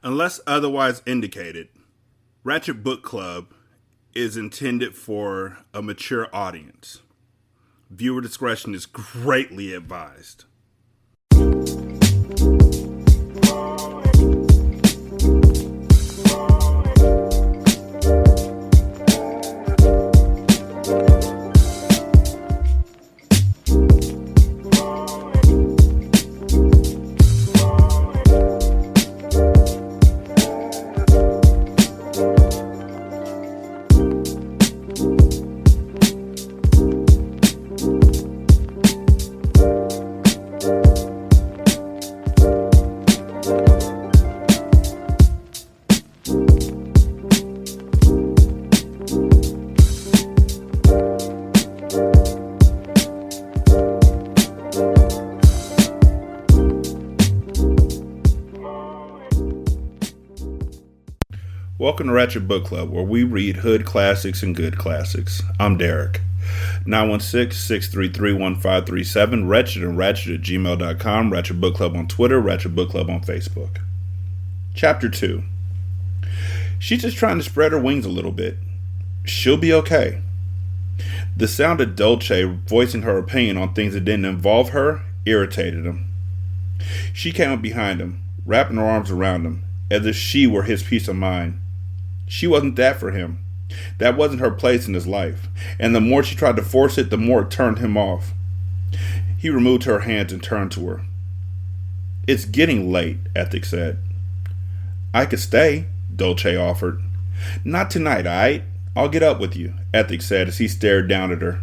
Unless otherwise indicated, Ratchet Book Club is intended for a mature audience. Viewer discretion is greatly advised. Welcome to Ratchet Book Club, where we read hood classics and good classics. I'm Derek. 916-633-1537, Ratchet and Ratchet at gmail.com, Ratchet Book Club on Twitter, Ratchet Book Club on Facebook. Chapter 2. She's just trying to spread her wings a little bit. She'll be okay. The sound of Dolce voicing her opinion on things that didn't involve her irritated him. She came up behind him, wrapping her arms around him, as if she were his peace of mind. She wasn't that for him. That wasn't her place in his life, and the more she tried to force it, the more it turned him off. He removed her hands and turned to her. "It's getting late," Ethics said. "I could stay," Dolce offered. "Not tonight, aight? I'll get up with you," Ethics said as he stared down at her.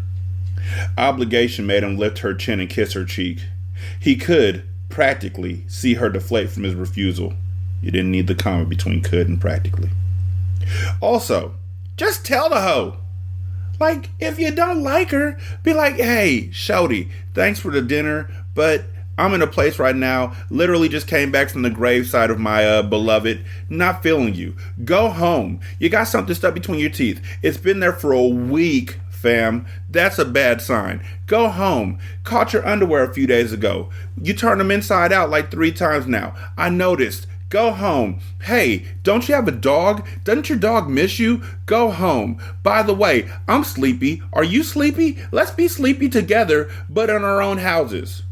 Obligation made him lift her chin and kiss her cheek. He could, practically, see her deflate from his refusal. You didn't need the comma between could and practically. "Also, just tell the hoe. Like, if you don't like her, be like, hey, shawty, thanks for the dinner, but I'm in a place right now, literally just came back from the graveside of my beloved, not feeling you. Go home. You got something stuck between your teeth. It's been there for a week, fam. That's a bad sign. Go home. Caught your underwear a few days ago. You turned them inside out like 3 times now. I noticed. Go home. Hey, don't you have a dog? Doesn't your dog miss you? Go home. By the way, I'm sleepy. Are you sleepy? Let's be sleepy together, but in our own houses.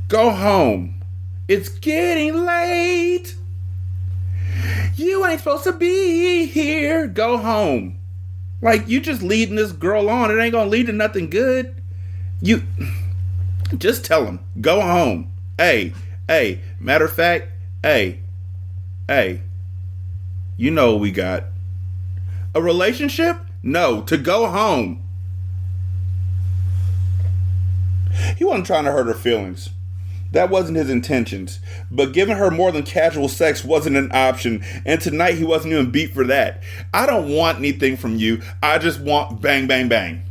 Go home. It's getting late. You ain't supposed to be here. Go home." Like, you just leading this girl on. It ain't gonna lead to nothing good. You just tell him. Go home. Hey, matter of fact, hey, you know what we got. A relationship? No, to go home. He wasn't trying to hurt her feelings. That wasn't his intentions. But giving her more than casual sex wasn't an option, and tonight he wasn't even beat for that. "I don't want anything from you. I just want bang, bang, bang.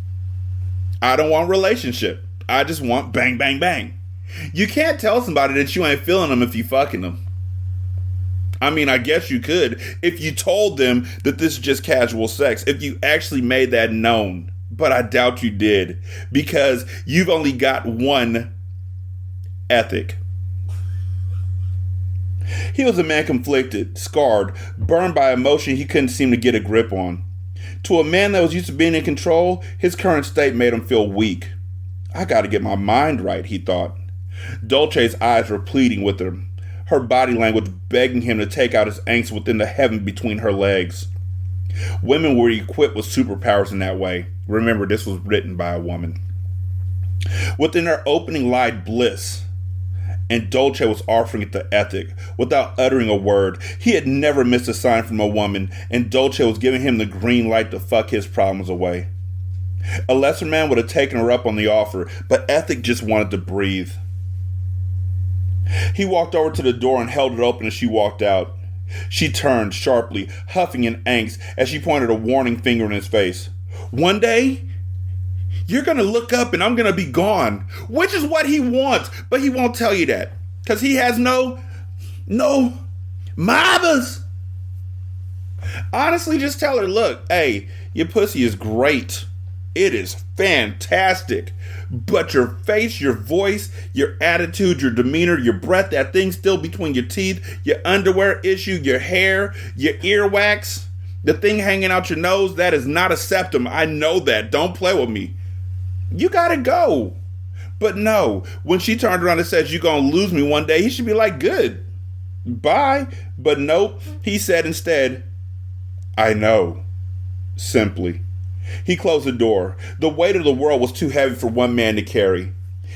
I don't want a relationship. I just want bang, bang, bang." You can't tell somebody that you ain't feeling them if you fucking them. I mean, I guess you could if you told them that this is just casual sex, if you actually made that known. But I doubt you did, because you've only got one ethic. He was a man conflicted, scarred, burned by emotion he couldn't seem to get a grip on. To a man that was used to being in control, his current state made him feel weak. I gotta get my mind right, he thought. Dolce's eyes were pleading with him, her body language begging him to take out his angst within the heaven between her legs. Women were equipped with superpowers in that way. Remember, this was written by a woman. Within her opening lied bliss, and Dolce was offering it to Ethic without uttering a word. He had never missed a sign from a woman, and Dolce was giving him the green light to fuck his problems away. A lesser man would have taken her up on the offer, but Ethic just wanted to breathe. He walked over to the door and held it open as she walked out. She turned sharply, huffing in angst, as she pointed a warning finger in his face. "One day, you're gonna look up and I'm gonna be gone," which is what he wants, but he won't tell you that, because he has no mothers. Honestly, just tell her, "Look, hey, your pussy is great. It is fantastic. But your face, your voice, your attitude, your demeanor, your breath, that thing still between your teeth, your underwear issue, your hair, your earwax, the thing hanging out your nose, that is not a septum. I know that. Don't play with me. You gotta go. But no, when she turned around and said, you're gonna lose me one day, he should be like, good. Bye. But nope, he said instead, I know. Simply. He closed the door. The weight of the world was too heavy for one man to carry.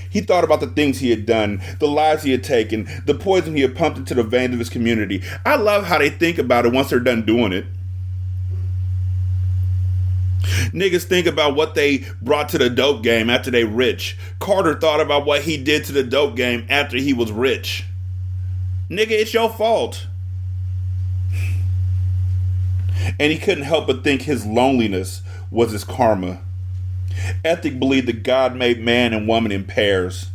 He thought about the things he had done, the lives he had taken, the poison he had pumped into the veins of his community. I love how they think about it once they're done doing it. Niggas think about what they brought to the dope game after they rich. Carter thought about what he did to the dope game after he was rich. Nigga, it's your fault. And he couldn't help but think his loneliness was his karma. Ethic believed that God made man and woman in pairs.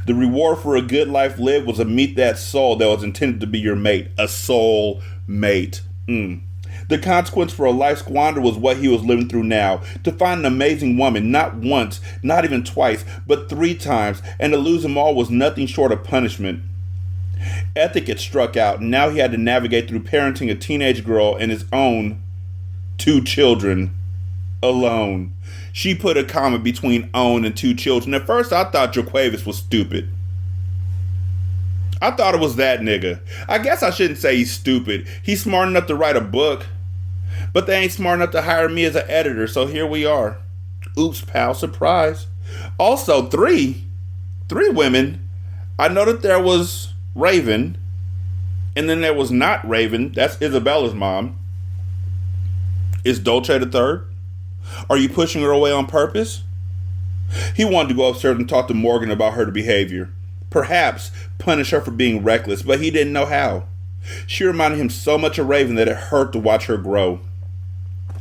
The reward for a good life lived was to meet that soul that was intended to be your mate. A soul mate. The consequence for a life squander was what he was living through now. To find an amazing woman, not once, not even twice, but 3 times, and to lose them all was nothing short of punishment. Ethic had struck out, and now he had to navigate through parenting a teenage girl and his own 2 children alone. She put a comma between own and 2 children. At first, I thought Jaquavis was stupid. I thought it was that nigga. I guess I shouldn't say he's stupid. He's smart enough to write a book, but they ain't smart enough to hire me as an editor, so here we are. Oops, pal, surprise. Also, 3 women. I know that there was Raven, and then there was not Raven. That's Isabella's mom. Is Dolce the third? Are you pushing her away on purpose? He wanted to go upstairs and talk to Morgan about her behavior. Perhaps punish her for being reckless, but he didn't know how. She reminded him so much of Raven that it hurt to watch her grow.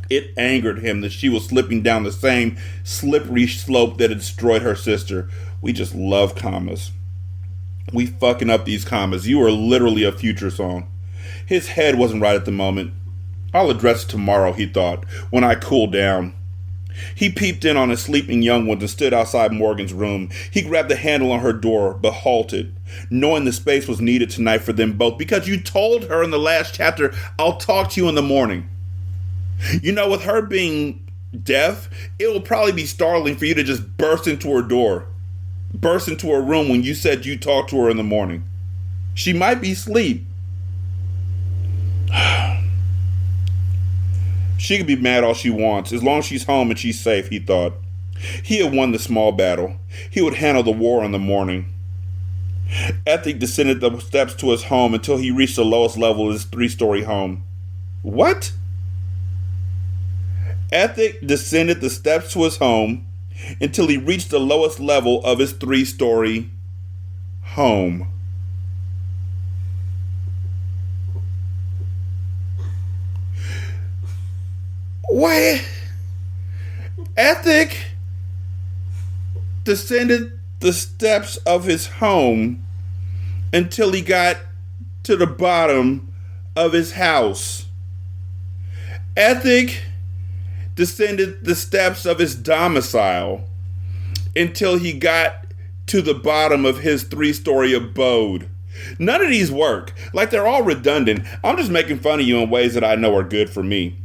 It angered him that she was slipping down the same slippery slope that had destroyed her sister. We just love commas. We fucking up these commas. You are literally a future song. His head wasn't right at the moment. I'll address it tomorrow, he thought, when I cool down. He peeped in on his sleeping young ones and stood outside Morgan's room. He grabbed the handle on her door, but halted, knowing the space was needed tonight for them both, because you told her in the last chapter, I'll talk to you in the morning. You know, with her being deaf, it will probably be startling for you to just burst into her door, burst into her room when you said you talked to her in the morning. She might be asleep. She can be mad all she wants, as long as she's home and she's safe, he thought. He had won the small battle. He would handle the war in the morning. Ethic descended the steps to his home until he reached the lowest level of his 3-story home. What? Ethic descended the steps to his home until he reached the lowest level of his 3-story home. What? Ethic descended the steps of his home until he got to the bottom of his house. Ethic descended the steps of his domicile until he got to the bottom of his 3-story abode. None of these work. Like, they're all redundant. I'm just making fun of you in ways that I know are good for me.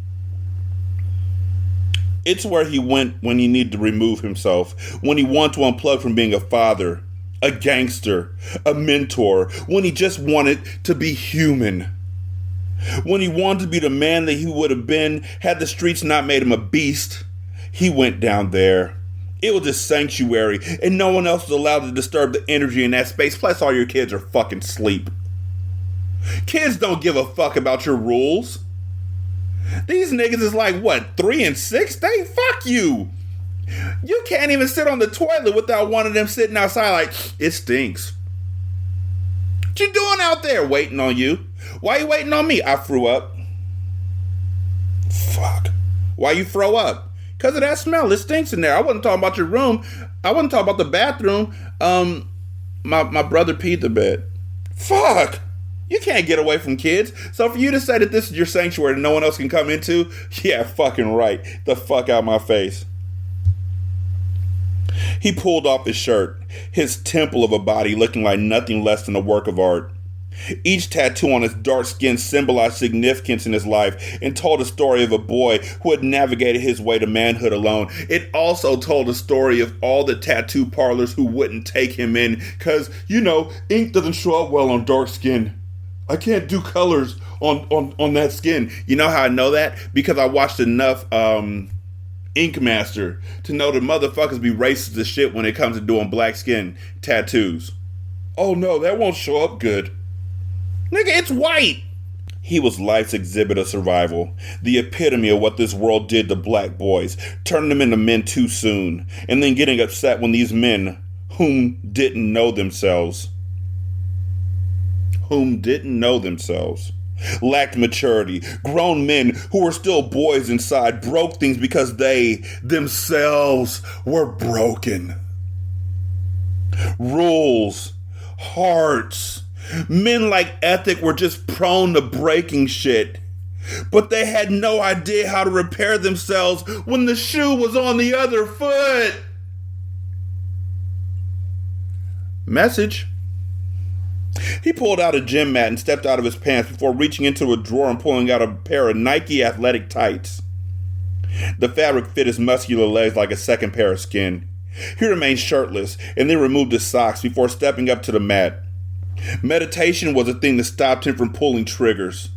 It's where he went when he needed to remove himself, when he wanted to unplug from being a father, a gangster, a mentor, when he just wanted to be human. When he wanted to be the man that he would have been had the streets not made him a beast, he went down there. It was a sanctuary, and no one else was allowed to disturb the energy in that space, plus all your kids are fucking asleep. Kids don't give a fuck about your rules. These niggas is like, what, 3 and 6? They fuck you. You can't even sit on the toilet without one of them sitting outside like, it stinks. What you doing out there? Waiting on you. Why you waiting on me? I threw up. Fuck. Why you throw up? Because of that smell. It stinks in there. I wasn't talking about your room. I wasn't talking about the bathroom. My brother peed the bed. Fuck. You can't get away from kids. So for you to say that this is your sanctuary and no one else can come into, yeah, fucking right. The fuck out my face. He pulled off his shirt, his temple of a body looking like nothing less than a work of art. Each tattoo on his dark skin symbolized significance in his life and told a story of a boy who had navigated his way to manhood alone. It also told a story of all the tattoo parlors who wouldn't take him in because, ink doesn't show up well on dark skin. I can't do colors on that skin. You know how I know that? Because I watched enough Ink Master to know that motherfuckers be racist as shit when it comes to doing black skin tattoos. Oh no, that won't show up good. Nigga, it's white! He was life's exhibit of survival, the epitome of what this world did to black boys, turning them into men too soon, and then getting upset when these men, whom didn't know themselves, lacked maturity. Grown men who were still boys inside broke things because they, themselves, were broken. Rules, hearts, men like Ethic were just prone to breaking shit. But they had no idea how to repair themselves when the shoe was on the other foot. Message. He pulled out a gym mat and stepped out of his pants before reaching into a drawer and pulling out a pair of Nike athletic tights. The fabric fit his muscular legs like a second pair of skin. He remained shirtless and then removed his socks before stepping up to the mat. Meditation was a thing that stopped him from pulling triggers.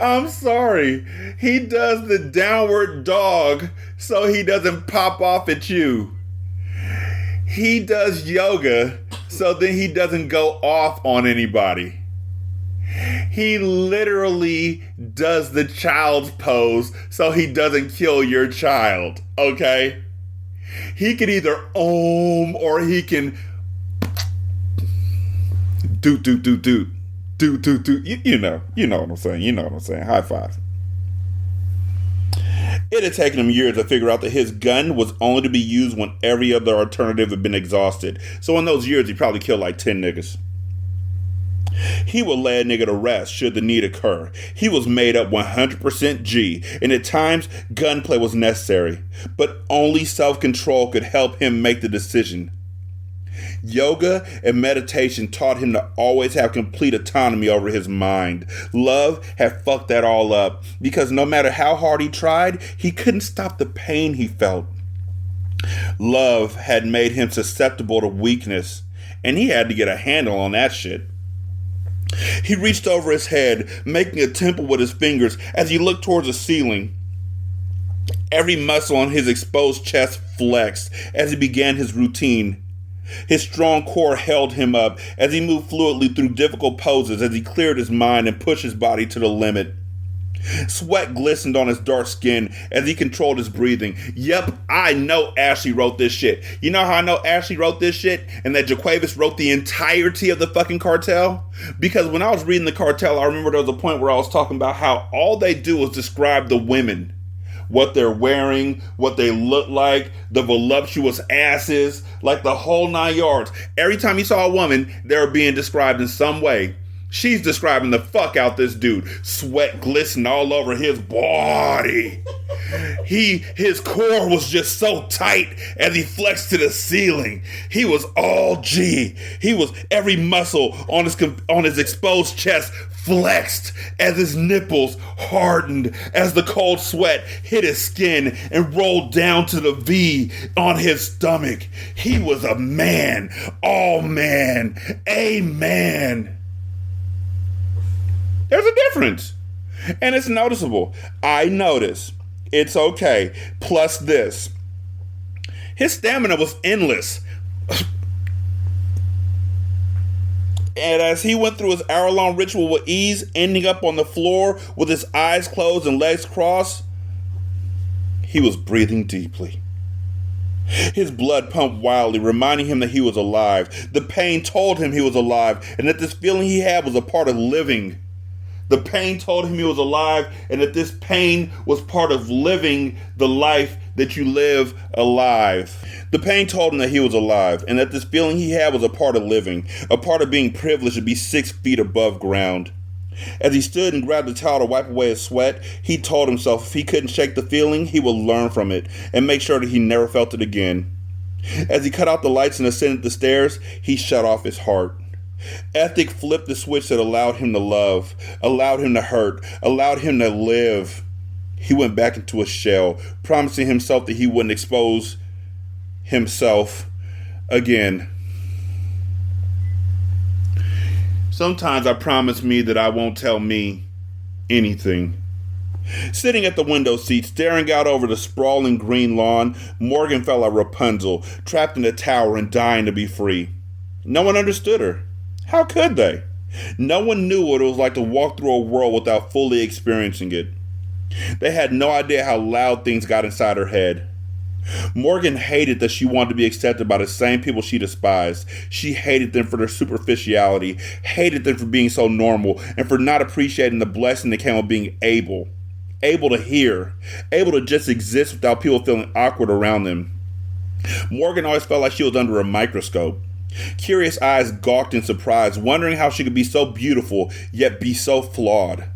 I'm sorry. He does the downward dog so he doesn't pop off at you. He does yoga so then he doesn't go off on anybody. He literally does the child's pose so he doesn't kill your child, okay? He can either om or he can do. You know what I'm saying. High five. It had taken him years to figure out that his gun was only to be used when every other alternative had been exhausted. So in those years, he probably killed like 10 niggas. He would lay a nigga to rest should the need occur. He was made up 100% G, and at times, gunplay was necessary. But only self-control could help him make the decision. Yoga and meditation taught him to always have complete autonomy over his mind. Love had fucked that all up, because no matter how hard he tried, he couldn't stop the pain he felt. Love had made him susceptible to weakness, and he had to get a handle on that shit. He reached over his head, making a temple with his fingers as he looked towards the ceiling. Every muscle on his exposed chest flexed as he began his routine. His strong core held him up as he moved fluidly through difficult poses as he cleared his mind and pushed his body to the limit. Sweat glistened on his dark skin as he controlled his breathing. Yep, I know Ashley wrote this shit. You know how I know Ashley wrote this shit and that Jaquavis wrote the entirety of the fucking cartel? Because when I was reading the cartel, I remember there was a point where I was talking about how all they do is describe the women. What they're wearing, what they look like, the voluptuous asses, like the whole 9 yards. Every time you saw a woman, they were being described in some way. She's describing the fuck out this dude. Sweat glistened all over his body. His core was just so tight as he flexed to the ceiling. He was all G. He was every muscle on his exposed chest flexed as his nipples hardened as the cold sweat hit his skin and rolled down to the V on his stomach. He was a man. All man. A man. There's a difference. And it's noticeable. I notice. It's okay. Plus this. His stamina was endless. And as he went through his hour-long ritual with ease, ending up on the floor with his eyes closed and legs crossed, he was breathing deeply. His blood pumped wildly, reminding him that he was alive. The pain told him he was alive, and that this feeling he had was a part of living. The pain told him he was alive, and that this pain was part of living the life that you live alive. The pain told him that he was alive, and that this feeling he had was a part of living, a part of being privileged to be 6 feet above ground. As he stood and grabbed the towel to wipe away his sweat, he told himself if he couldn't shake the feeling, he would learn from it and make sure that he never felt it again. As he cut out the lights and ascended the stairs, he shut off his heart. Ethic flipped the switch that allowed him to love, allowed him to hurt, allowed him to live. He went back into a shell, promising himself that he wouldn't expose himself again. Sometimes I promise me that I won't tell me anything. Sitting at the window seat, staring out over the sprawling green lawn, Morgan felt like Rapunzel, trapped in a tower and dying to be free. No one understood her. How could they? No one knew what it was like to walk through a world without fully experiencing it. They had no idea how loud things got inside her head. Morgan hated that she wanted to be accepted by the same people she despised. She hated them for their superficiality, hated them for being so normal, and for not appreciating the blessing that came with being able to hear, able to just exist without people feeling awkward around them. Morgan always felt like she was under a microscope. Curious eyes gawked in surprise, wondering how she could be so beautiful, yet be so flawed.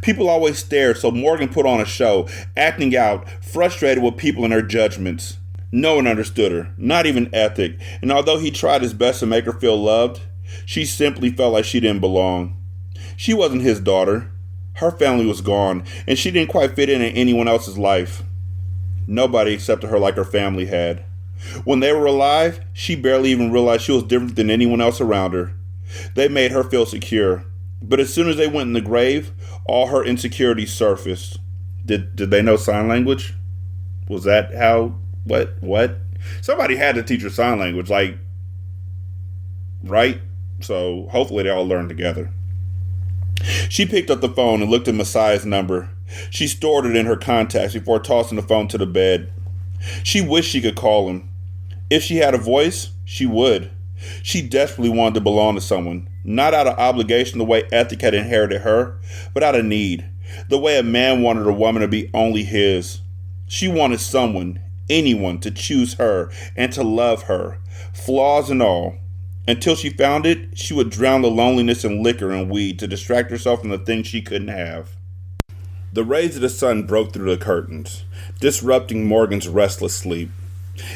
People always stared, so Morgan put on a show, acting out, frustrated with people and their judgments. No one understood her, not even Ethic, and although he tried his best to make her feel loved, she simply felt like she didn't belong. She wasn't his daughter. Her family was gone, and she didn't quite fit in anyone else's life. Nobody accepted her like her family had. When they were alive, she barely even realized she was different than anyone else around her. They made her feel secure. But as soon as they went in the grave, all her insecurities surfaced. Did they know sign language? Was that how? What? Somebody had to teach her sign language, right? So hopefully they all learned together. She picked up the phone and looked at Messiah's number. She stored it in her contacts before tossing the phone to the bed. She wished she could call him. If she had a voice, she would. She desperately wanted to belong to someone, not out of obligation the way Ethic had inherited her, but out of need, the way a man wanted a woman to be only his. She wanted someone, anyone, to choose her and to love her, flaws and all. Until she found it, she would drown the loneliness in liquor and weed to distract herself from the things she couldn't have. The rays of the sun broke through the curtains, disrupting Morgan's restless sleep.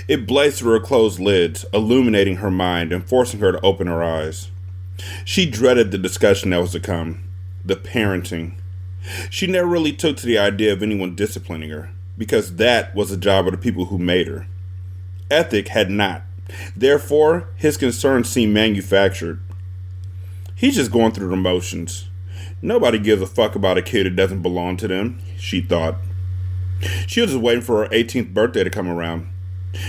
It blazed through her closed lids, illuminating her mind and forcing her to open her eyes. She dreaded the discussion that was to come, the parenting. She never really took to the idea of anyone disciplining her, because that was the job of the people who made her. Ethic had not. Therefore, his concerns seemed manufactured. He's just going through the motions. Nobody gives a fuck about a kid who doesn't belong to them, she thought. She was just waiting for her 18th birthday to come around.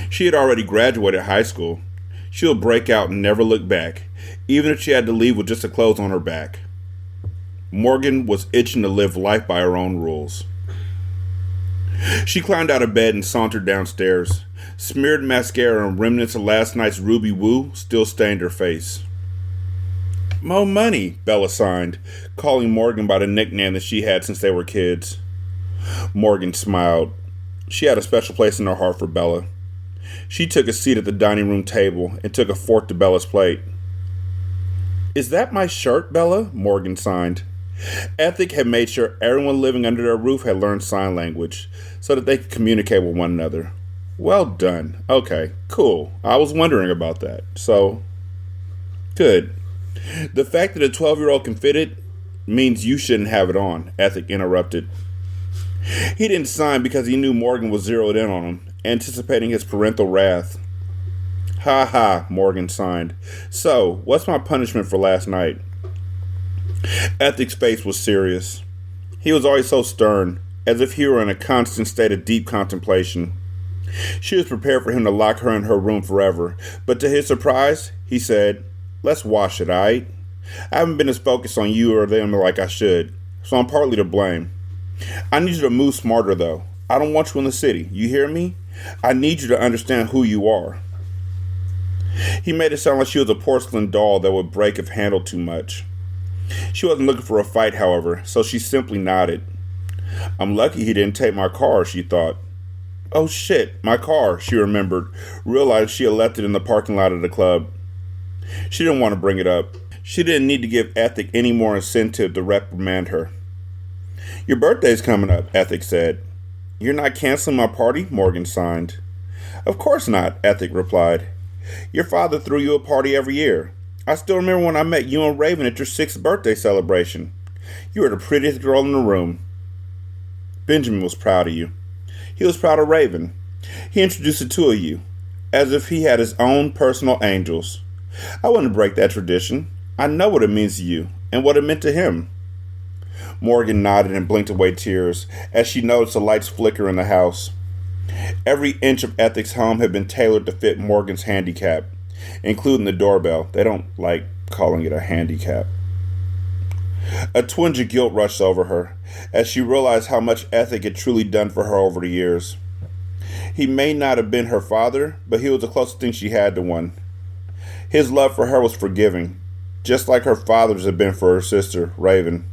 She had already graduated high school. She would break out and never look back, even if she had to leave with just the clothes on her back. Morgan was itching to live life by her own rules. She climbed out of bed and sauntered downstairs. Smeared mascara and remnants of last night's Ruby Woo still stained her face. "Mo Money," Bella signed, calling Morgan by the nickname that she had since they were kids. Morgan smiled. She had a special place in her heart for Bella. She took a seat at the dining room table and took a fork to Bella's plate. "Is that my shirt, Bella?" Morgan signed. Ethic had made sure everyone living under their roof had learned sign language so that they could communicate with one another. Well done. Okay, cool. I was wondering about that. So, good. The fact that a 12-year-old can fit it means you shouldn't have it on, Ethic interrupted. He didn't sign because he knew Morgan was zeroed in on him, anticipating his parental wrath. "Ha ha," Morgan signed. "So, what's my punishment for last night?" Ethic's face was serious. He was always so stern, as if he were in a constant state of deep contemplation. She was prepared for him to lock her in her room forever, but to his surprise, he said, "Let's wash it, alright? I haven't been as focused on you or them like I should, so I'm partly to blame. I need you to move smarter, though. I don't want you in the city. You hear me? I need you to understand who you are." He made it sound like she was a porcelain doll that would break if handled too much. She wasn't looking for a fight, however, so she simply nodded. "I'm lucky he didn't take my car," she thought. Oh shit, my car, she remembered, realized she had left it in the parking lot of the club. She didn't want to bring it up. She didn't need to give Ethic any more incentive to reprimand her. "Your birthday's coming up," Ethic said. "You're not canceling my party?" Morgan signed. "Of course not," Ethic replied. "Your father threw you a party every year. I still remember when I met you and Raven at your 6th birthday celebration. You were the prettiest girl in the room." Benjamin was proud of you. He was proud of Raven. He introduced the two of you, as if he had his own personal angels. I wouldn't break that tradition. I know what it means to you, and what it meant to him. Morgan nodded and blinked away tears, as she noticed the lights flicker in the house. Every inch of Ethic's home had been tailored to fit Morgan's handicap, including the doorbell. They don't like calling it a handicap. A twinge of guilt rushed over her, as she realized how much Ethic had truly done for her over the years. He may not have been her father, but he was the closest thing she had to one. His love for her was forgiving, just like her father's had been for her sister, Raven.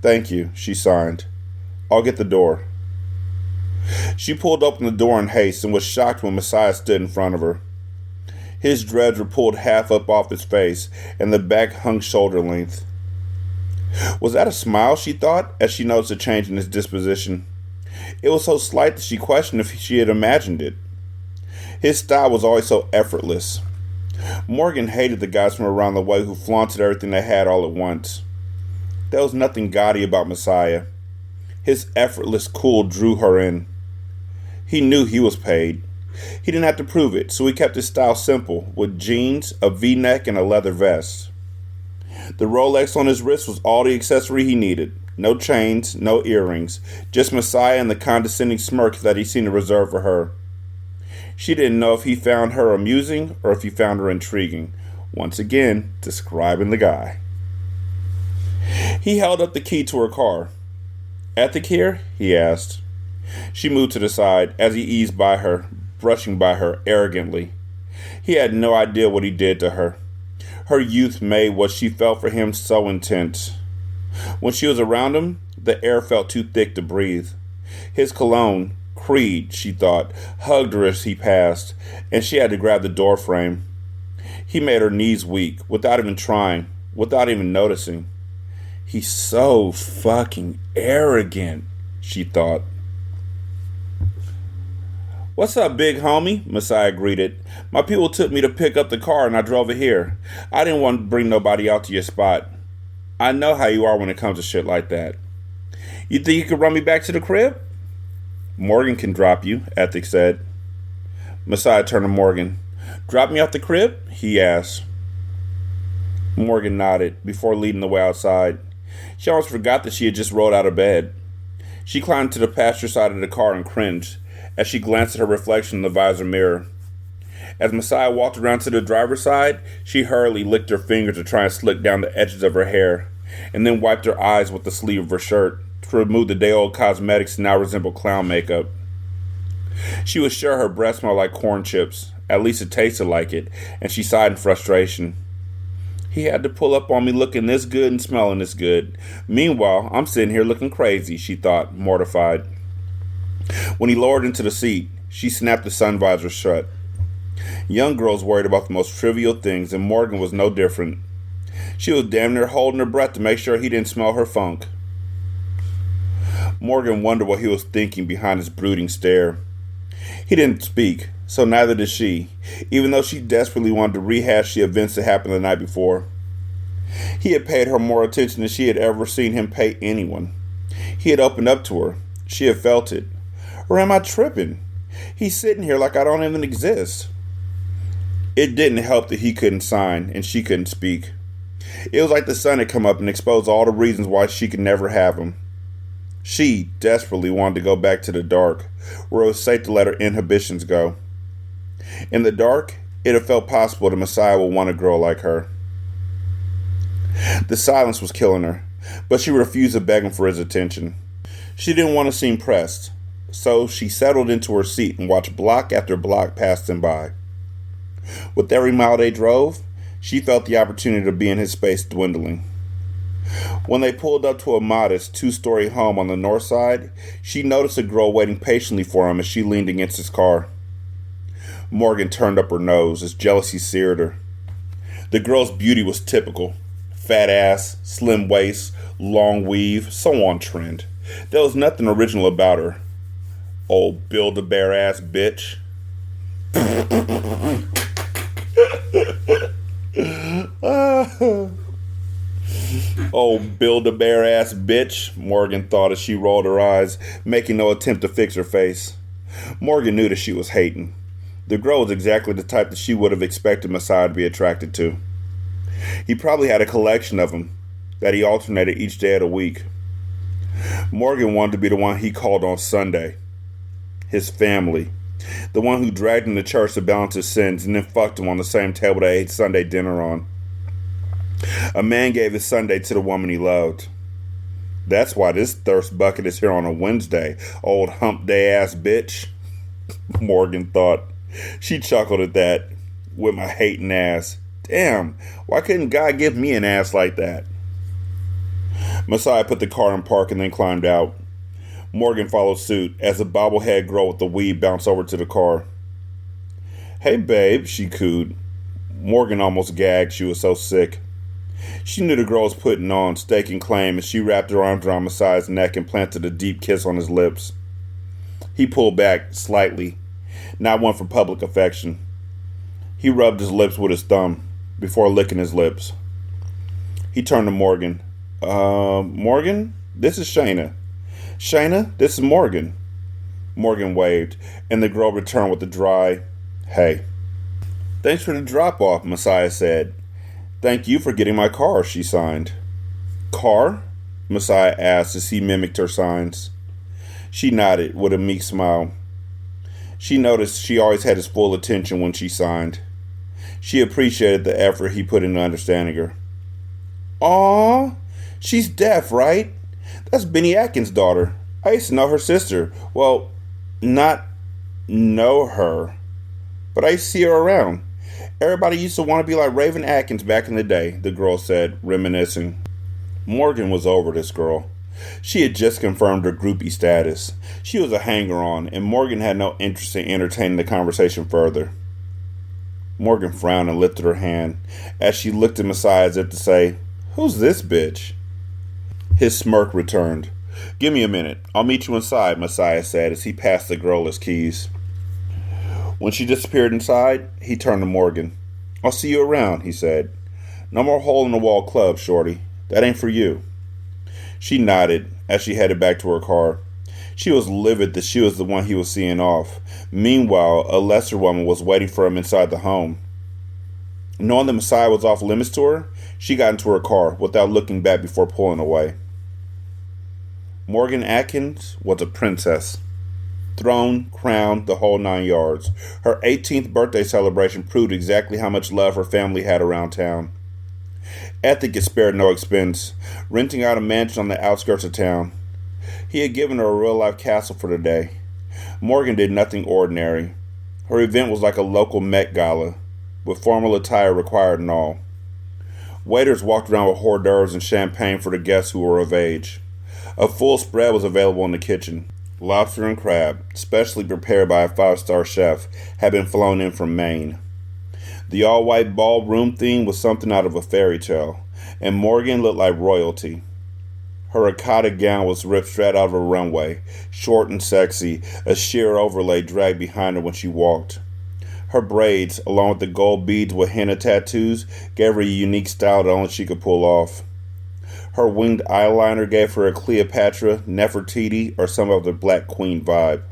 "Thank you," she signed. "I'll get the door." She pulled open the door in haste and was shocked when Messiah stood in front of her. His dreads were pulled half up off his face, and the back hung shoulder length. Was that a smile, she thought, as she noticed a change in his disposition? It was so slight that she questioned if she had imagined it. His style was always so effortless. Morgan hated the guys from around the way who flaunted everything they had all at once. There was nothing gaudy about Messiah. His effortless cool drew her in. He knew he was paid. He didn't have to prove it, so he kept his style simple, with jeans, a V-neck, and a leather vest. The Rolex on his wrist was all the accessory he needed. No chains, no earrings, just Messiah and the condescending smirk that he seemed to reserve for her. She didn't know if he found her amusing or if he found her intriguing. Once again, describing the guy. He held up the key to her car. "Ethic here?" he asked. She moved to the side as he eased by her, brushing by her arrogantly. He had no idea what he did to her. Her youth made what she felt for him so intense. When she was around him, the air felt too thick to breathe. His cologne, Creed, she thought, hugged her as he passed, and she had to grab the door frame. He made her knees weak, without even trying, without even noticing. He's so fucking arrogant, she thought. "What's up, big homie?" Messiah greeted. "My people took me to pick up the car and I drove it here. I didn't want to bring nobody out to your spot. I know how you are when it comes to shit like that. You think you could run me back to the crib?" "Morgan can drop you," Ethic said. Messiah turned to Morgan. "Drop me off the crib?" he asked. Morgan nodded before leading the way outside. She almost forgot that she had just rolled out of bed. She climbed to the passenger side of the car and cringed as she glanced at her reflection in the visor mirror. As Messiah walked around to the driver's side, she hurriedly licked her fingers to try and slick down the edges of her hair, and then wiped her eyes with the sleeve of her shirt to remove the day-old cosmetics that now resembled clown makeup. She was sure her breath smelled like corn chips, at least it tasted like it, and she sighed in frustration. He had to pull up on me looking this good and smelling this good. Meanwhile, I'm sitting here looking crazy, she thought, mortified. When he lowered into the seat, she snapped the sun visor shut. Young girls worried about the most trivial things, and Morgan was no different. She was damn near holding her breath to make sure he didn't smell her funk. Morgan wondered what he was thinking behind his brooding stare. He didn't speak, so neither did she, even though she desperately wanted to rehash the events that happened the night before. He had paid her more attention than she had ever seen him pay anyone. He had opened up to her. She had felt it. Or am I tripping? He's sitting here like I don't even exist. It didn't help that he couldn't sign and she couldn't speak. It was like the sun had come up and exposed all the reasons why she could never have him. She desperately wanted to go back to the dark, where it was safe to let her inhibitions go. In the dark, it had felt possible that Messiah would want a girl like her. The silence was killing her, but she refused to beg him for his attention. She didn't want to seem pressed, so she settled into her seat and watched block after block pass them by. With every mile they drove, she felt the opportunity to be in his space dwindling. When they pulled up to a modest 2-story home on the north side, she noticed a girl waiting patiently for him as she leaned against his car. Morgan turned up her nose as jealousy seared her. The girl's beauty was typical. Fat ass, slim waist, long weave, so on trend. There was nothing original about her. Old Build-A-Bear ass bitch. Old Build-A-Bear ass bitch, Morgan thought as she rolled her eyes, making no attempt to fix her face. Morgan knew that she was hating. The girl was exactly the type that she would have expected Messiah to be attracted to. He probably had a collection of them that he alternated each day of the week. Morgan wanted to be the one he called on Sunday. His family. The one who dragged him to church to balance his sins and then fucked him on the same table they ate Sunday dinner on. A man gave his Sunday to the woman he loved. That's why this thirst bucket is here on a Wednesday, old hump day ass bitch. Morgan thought. She chuckled at that. With my hating ass. Damn, why couldn't God give me an ass like that? Messiah put the car in park and then climbed out. Morgan followed suit as the bobblehead girl with the weed bounced over to the car. Hey babe, she cooed. Morgan almost gagged, she was so sick. She knew the girl was putting on, staking claim, as she wrapped her arms around Messiah's neck and planted a deep kiss on his lips. He pulled back, slightly, not one for public affection. He rubbed his lips with his thumb, before licking his lips. He turned to Morgan. Morgan? This is Shayna. Shayna, this is Morgan. Morgan waved, and the girl returned with a dry, hey. Thanks for the drop-off, Messiah said. Thank you for getting my car, she signed. Car? Messiah asked as he mimicked her signs. She nodded with a meek smile. She noticed she always had his full attention when she signed. She appreciated the effort he put into understanding her. Aw, she's deaf, right? That's Benny Atkins' daughter. I used to know her sister. Well, not know her, but I used to see her around. Everybody used to want to be like Raven Atkins back in the day, the girl said, reminiscing. Morgan was over this girl. She had just confirmed her groupie status. She was a hanger-on, and Morgan had no interest in entertaining the conversation further. Morgan frowned and lifted her hand as she looked at Messiah as if to say, Who's this bitch? His smirk returned. Give me a minute. I'll meet you inside, Messiah said as he passed the girl his keys. When she disappeared inside, he turned to Morgan. I'll see you around, he said. No more hole-in-the-wall club, shorty. That ain't for you. She nodded as she headed back to her car. She was livid that she was the one he was seeing off. Meanwhile, a lesser woman was waiting for him inside the home. Knowing that Messiah was off limits to her, she got into her car without looking back before pulling away. Morgan Atkins was a princess. Throne, crown, the whole 9 yards. Her 18th birthday celebration proved exactly how much love her family had around town. Ethic had spared no expense, renting out a mansion on the outskirts of town. He had given her a real-life castle for the day. Morgan did nothing ordinary. Her event was like a local Met Gala, with formal attire required and all. Waiters walked around with hors d'oeuvres and champagne for the guests who were of age. A full spread was available in the kitchen. Lobster and crab, specially prepared by a 5-star chef, had been flown in from Maine. The all-white ballroom theme was something out of a fairy tale, and Morgan looked like royalty. Her Akata gown was ripped straight out of a runway, short and sexy, a sheer overlay dragged behind her when she walked. Her braids, along with the gold beads with henna tattoos, gave her a unique style that only she could pull off. Her winged eyeliner gave her a Cleopatra, Nefertiti, or some of the Black Queen vibe.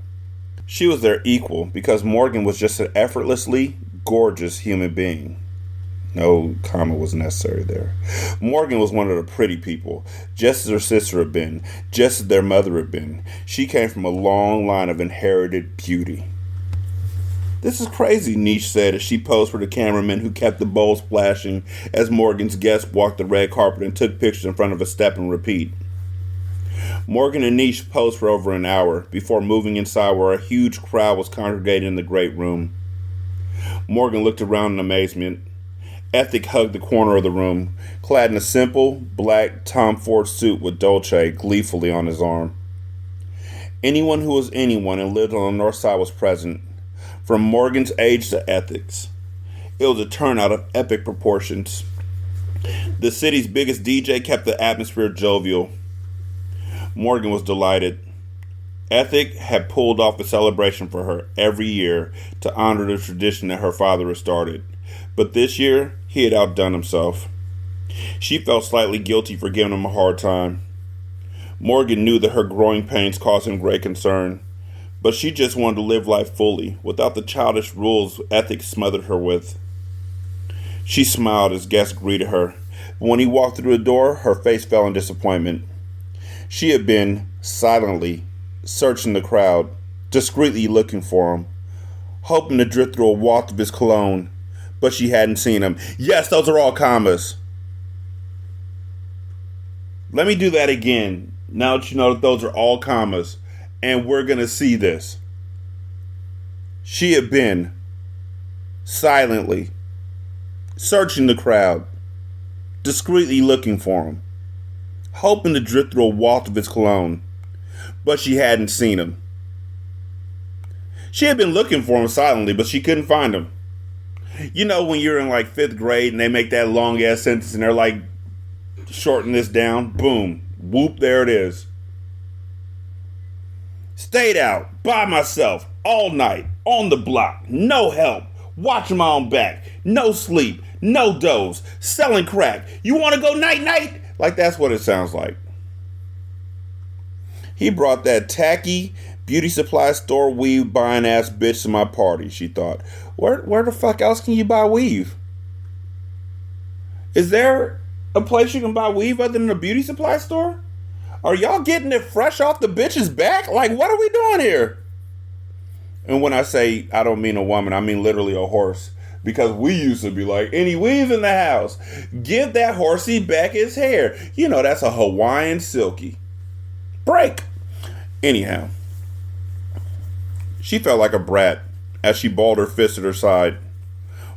She was their equal because Morgan was just an effortlessly gorgeous human being. No comment was necessary there. Morgan was one of the pretty people, just as her sister had been, just as their mother had been. She came from a long line of inherited beauty. This is crazy, Niche said as she posed for the cameraman who kept the bowl splashing as Morgan's guests walked the red carpet and took pictures in front of a step and repeat. Morgan and Niche posed for over an hour before moving inside where a huge crowd was congregating in the great room. Morgan looked around in amazement. Ethic hugged the corner of the room, clad in a simple, black Tom Ford suit with Dolce gleefully on his arm. Anyone who was anyone and lived on the north side was present, from Morgan's age to Ethic's. It was a turnout of epic proportions. The city's biggest DJ kept the atmosphere jovial. Morgan was delighted. Ethic had pulled off a celebration for her every year to honor the tradition that her father had started. But this year, he had outdone himself. She felt slightly guilty for giving him a hard time. Morgan knew that her growing pains caused him great concern, but she just wanted to live life fully, without the childish rules Ethic smothered her with. She smiled as guests greeted her, but when he walked through the door, her face fell in disappointment. She had been, silently, searching the crowd, discreetly looking for him, hoping to drift through a waft of his cologne, but she hadn't seen him. Yes, those are all commas. Let me do that again, now that you know that those are all commas, and we're going to see this. She had been, silently, searching the crowd, discreetly looking for him, hoping to drift through a waft of his cologne, but she hadn't seen him. She had been looking for him silently, but she couldn't find him. You know when you're in like 5th grade and they make that long ass sentence and they're like, shorten this down, boom, whoop, there it is. Stayed out by myself all night on the block, no help, watching my own back, no sleep, no doze, selling crack. You want to go night night? Like that's what it sounds like. He brought that tacky beauty supply store weave buying ass bitch to my party, she thought. Where the fuck else can you buy weave? Is there a place you can buy weave other than a beauty supply store? Are y'all getting it fresh off the bitch's back? Like, what are we doing here? And when I say I don't mean a woman, I mean literally a horse. Because we used to be like, any weave in the house, give that horsey back his hair. You know, that's a Hawaiian silky. Break. Anyhow, she felt like a brat as she balled her fist at her side.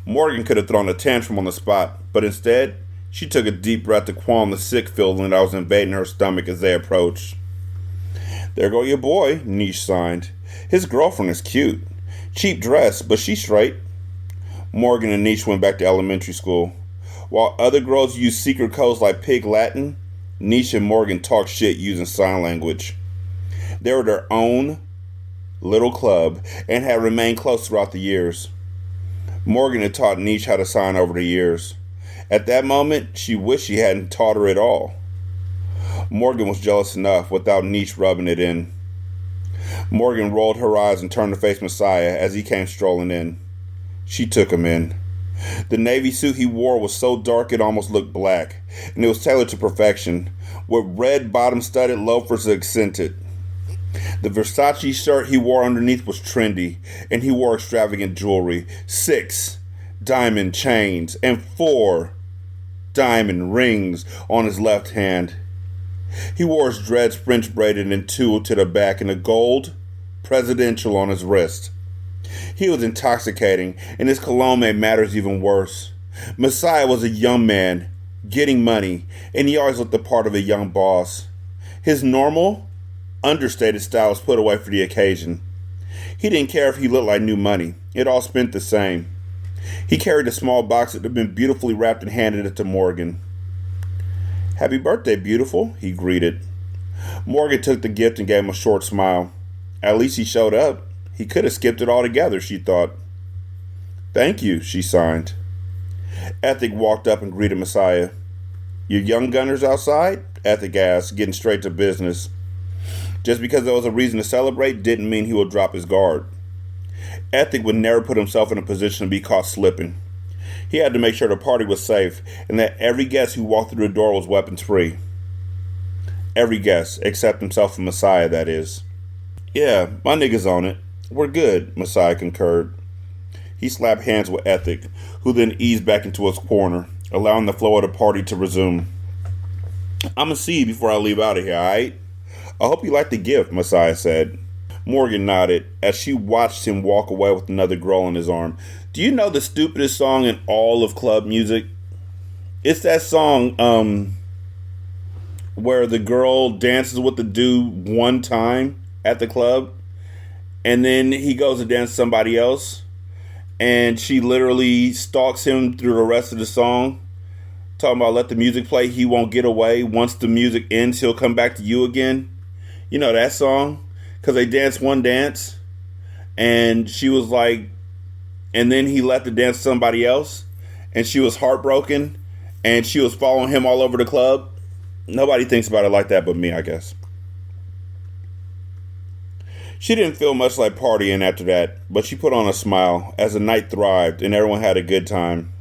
Morgan could have thrown a tantrum on the spot, but instead, she took a deep breath to qualm the sick feeling that was invading her stomach as they approached. There go your boy, Niche signed. His girlfriend is cute. Cheap dress, but she's straight. Morgan and Niche went back to elementary school. While other girls used secret codes like Pig Latin, Niche and Morgan talked shit using sign language. They were their own little club and had remained close throughout the years. Morgan had taught Niche how to sign over the years. At that moment, she wished she hadn't taught her at all. Morgan was jealous enough without Niche rubbing it in. Morgan rolled her eyes and turned to face Messiah as he came strolling in. She took him in. The navy suit he wore was so dark it almost looked black, and it was tailored to perfection, with red bottom-studded loafers accented. The Versace shirt he wore underneath was trendy, and he wore extravagant jewelry. 6 diamond chains and 4 diamond rings on his left hand. He wore his dreads French braided in 2 to the back and a gold presidential on his wrist. He was intoxicating, and his cologne made matters even worse. Messiah was a young man, getting money, and he always looked the part of a young boss. His normal, understated style was put away for the occasion. He didn't care if he looked like new money. It all spent the same. He carried a small box that had been beautifully wrapped and handed it to Morgan. "Happy birthday, beautiful," he greeted. Morgan took the gift and gave him a short smile. At least he showed up. He could have skipped it altogether, she thought. "Thank you," she signed. Ethic walked up and greeted Messiah. "Your young gunners outside?" Ethic asked, getting straight to business. Just because there was a reason to celebrate didn't mean he would drop his guard. Ethic would never put himself in a position to be caught slipping. He had to make sure the party was safe and that every guest who walked through the door was weapons free. Every guest, except himself and Messiah, that is. "Yeah, my nigga's on it. We're good," Messiah concurred. He slapped hands with Ethic, who then eased back into his corner, allowing the flow of the party to resume. "I'ma see you before I leave out of here, alright? I hope you like the gift," Messiah said. Morgan nodded as she watched him walk away with another girl on his arm. Do you know the stupidest song in all of club music? It's that song where the girl dances with the dude one time at the club, and then he goes to dance with somebody else, and she literally stalks him through the rest of the song, talking about let the music play, he won't get away. Once the music ends, he'll come back to you again. You know that song? Because they danced one dance, and she was like, and then he let the dance to somebody else, and she was heartbroken, and she was following him all over the club. Nobody thinks about it like that but me, I guess. She didn't feel much like partying after that, but she put on a smile as the night thrived and everyone had a good time.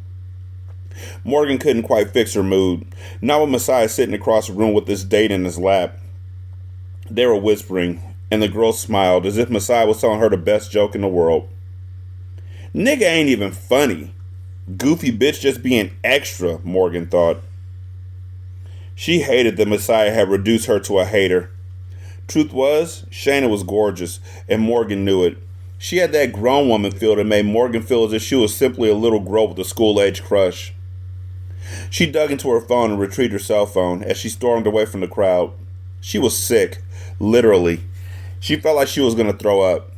Morgan couldn't quite fix her mood, not with Messiah sitting across the room with this date in his lap. They were whispering, and the girl smiled as if Messiah was telling her the best joke in the world. Nigga ain't even funny. Goofy bitch just being extra, Morgan thought. She hated that Messiah had reduced her to a hater. Truth was, Shayna was gorgeous, and Morgan knew it. She had that grown woman feel that made Morgan feel as if she was simply a little girl with a school-age crush. She dug into her phone and retrieved her cell phone as she stormed away from the crowd. She was sick, literally. She felt like she was going to throw up.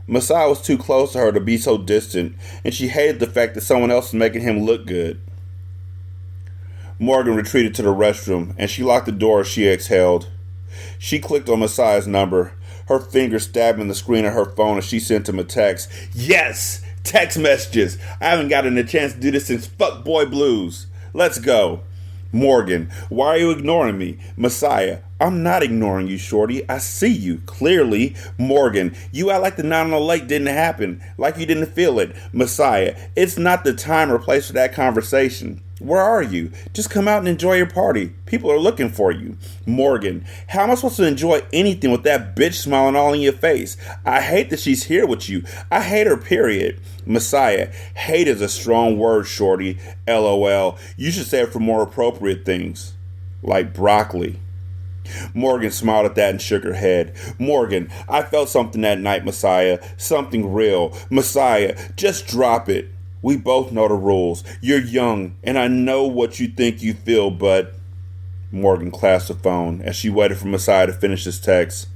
Messiah was too close to her to be so distant, and she hated the fact that someone else was making him look good. Morgan retreated to the restroom, and she locked the door as she exhaled. She clicked on Messiah's number, her finger stabbing the screen of her phone as she sent him a text. Yes! Text messages! I haven't gotten a chance to do this since Fuck Boy Blues. Let's go. Morgan, why are you ignoring me? Messiah, I'm not ignoring you, shorty. I see you, clearly. Morgan, you act like the night on the lake didn't happen, like you didn't feel it. Messiah, it's not the time or place for that conversation. Where are you? Just come out and enjoy your party. People are looking for you. Morgan, how am I supposed to enjoy anything with that bitch smiling all in your face? I hate that she's here with you. I hate her, period. Messiah, hate is a strong word, shorty. LOL. You should say it for more appropriate things. Like broccoli. Morgan smiled at that and shook her head. Morgan, I felt something that night, Messiah. Something real. Messiah, just drop it. We both know the rules. You're young, and I know what you think you feel, but... Morgan clasped the phone as she waited for Messiah to finish his text.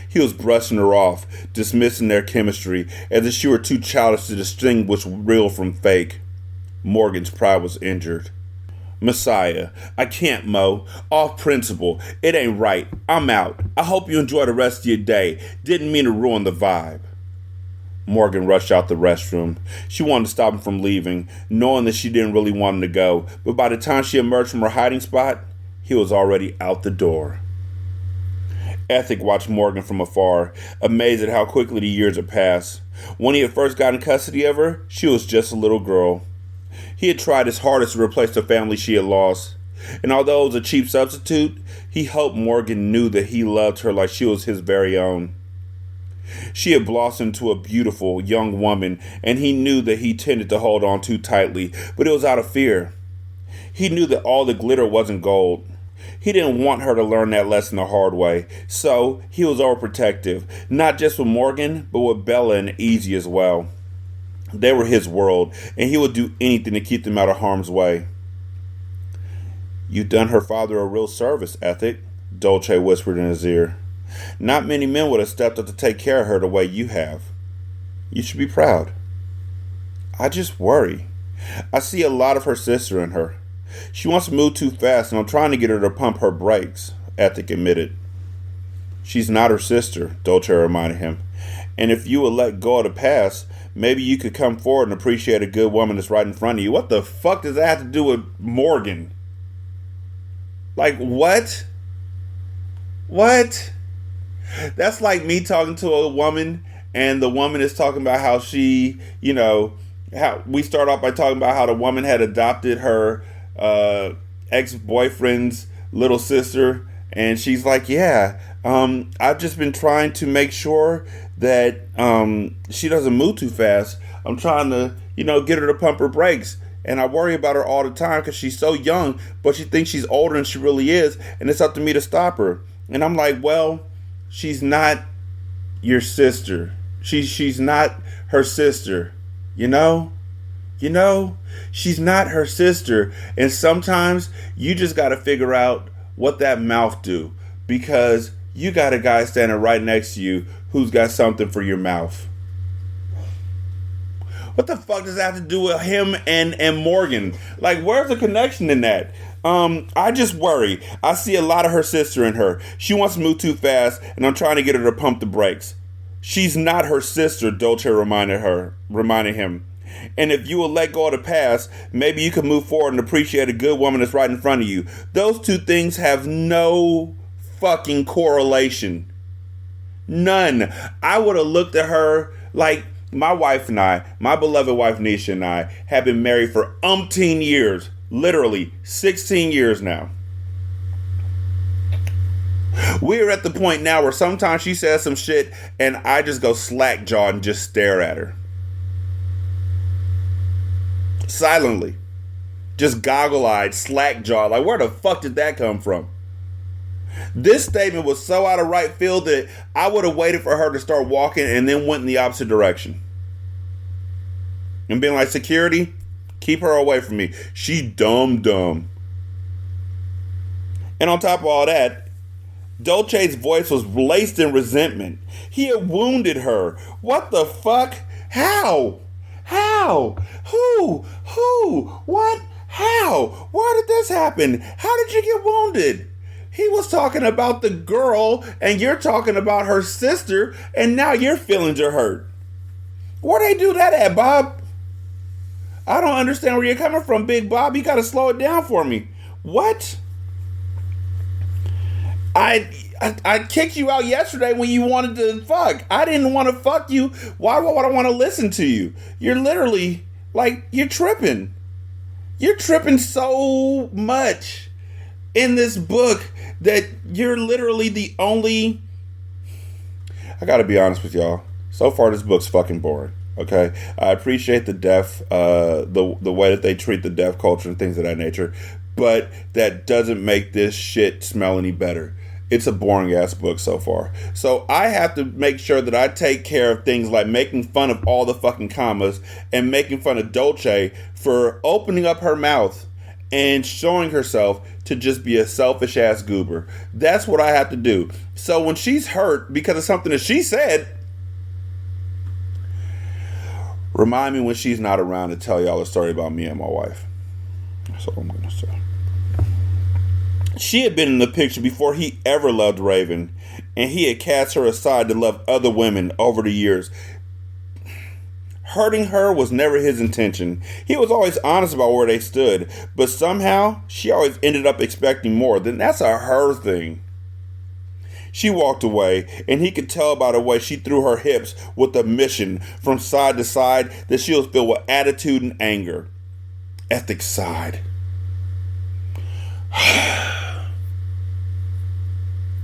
He was brushing her off, dismissing their chemistry, as if she were too childish to distinguish real from fake. Morgan's pride was injured. Messiah, I can't, Mo. Off principle. It ain't right. I'm out. I hope you enjoy the rest of your day. Didn't mean to ruin the vibe. Morgan rushed out the restroom. She wanted to stop him from leaving, knowing that she didn't really want him to go, but by the time she emerged from her hiding spot, he was already out the door. Ethic watched Morgan from afar, amazed at how quickly the years had passed. When he had first gotten custody of her, she was just a little girl. He had tried his hardest to replace the family she had lost, and although it was a cheap substitute, he hoped Morgan knew that he loved her like she was his very own. She had blossomed to a beautiful young woman, and he knew that he tended to hold on too tightly, but it was out of fear. He knew that all the glitter wasn't gold. He didn't want her to learn that lesson the hard way, so he was overprotective, not just with Morgan, but with Bella and Easy as well. They were his world, and he would do anything to keep them out of harm's way. "You've done her father a real service, Ethic," Dolce whispered in his ear. "Not many men would have stepped up to take care of her the way you have. You should be proud." "I just worry. I see a lot of her sister in her. She wants to move too fast, and I'm trying to get her to pump her brakes," Ethic admitted. "She's not her sister," Dolce reminded him. "And if you would let go of the past, maybe you could come forward and appreciate a good woman that's right in front of you." What the fuck does that have to do with Morgan? Like, what? What? That's like me talking to a woman, and the woman is talking about how she, how we start off by talking about how the woman had adopted her ex-boyfriend's little sister, and she's like, yeah, I've just been trying to make sure that she doesn't move too fast. I'm trying to, get her to pump her brakes. And I worry about her all the time because she's so young, but she thinks she's older than she really is, and it's up to me to stop her. And I'm like, well, she's not your sister. She's not her sister. She's not her sister. And sometimes you just got to figure out what that mouth do, because you got a guy standing right next to you who's got something for your mouth. What the fuck does that have to do with him and Morgan? Like, where's the connection in that? I just worry. I see a lot of her sister in her. She wants to move too fast, and I'm trying to get her to pump the brakes. She's not her sister, Dolce reminded him. And if you will let go of the past, maybe you can move forward and appreciate a good woman that's right in front of you. Those two things have no fucking correlation. None. I would have looked at her like my wife and I, my beloved wife Nisha and I, have been married for umpteen years. Literally 16 years now. We're at the point now where sometimes she says some shit and I just go slack jawed and just stare at her. Silently. Just goggle-eyed, slack jawed. Like, where the fuck did that come from? This statement was so out of right field that I would have waited for her to start walking and then went in the opposite direction. And being like, security, keep her away from me. She dumb. And on top of all that, Dolce's voice was laced in resentment. He had wounded her. What the fuck? How? Who? What? How? Why did this happen? How did you get wounded? He was talking about the girl, and you're talking about her sister, and now your feelings are hurt. Where they do that at, Bob? I don't understand where you're coming from, Big Bob. You gotta slow it down for me. What? I kicked you out yesterday when you wanted to fuck. I didn't want to fuck you. Why would I want to listen to you? You're literally, like, you're tripping. You're tripping so much in this book that you're literally the only... I gotta be honest with y'all. So far, this book's fucking boring. Okay? I appreciate the deaf, the way that they treat the deaf culture and things of that nature, but that doesn't make this shit smell any better. It's a boring ass book so far. So I have to make sure that I take care of things like making fun of all the fucking commas and making fun of Dolce for opening up her mouth and showing herself to just be a selfish ass goober. That's what I have to do. So when she's hurt because of something that she said, remind me when she's not around to tell y'all a story about me and my wife. That's all I'm going to say. She had been in the picture before he ever loved Raven, and he had cast her aside to love other women over the years. Hurting her was never his intention. He was always honest about where they stood, but somehow she always ended up expecting more. Then that's a her thing. She walked away, and he could tell by the way she threw her hips with a mission from side to side that she was filled with attitude and anger. Ethics sighed.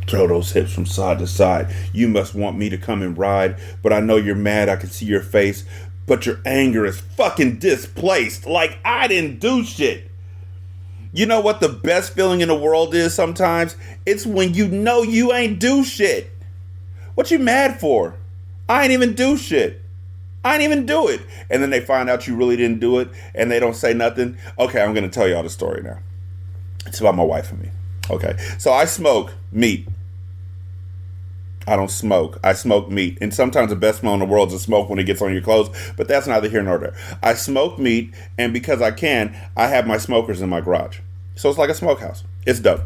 Throw those hips from side to side. You must want me to come and ride, but I know you're mad. I can see your face, but your anger is fucking displaced. Like I didn't do shit. You know what the best feeling in the world is sometimes? It's when you know you ain't do shit. What you mad for? I ain't even do shit. I ain't even do it. And then they find out you really didn't do it, and they don't say nothing. Okay, I'm going to tell y'all the story now. It's about my wife and me. Okay, so I smoke meat. I don't smoke. I smoke meat. And sometimes the best smell in the world is to smoke when it gets on your clothes, but that's neither here nor there. I smoke meat, and because I can, I have my smokers in my garage. So it's like a smokehouse. It's dope.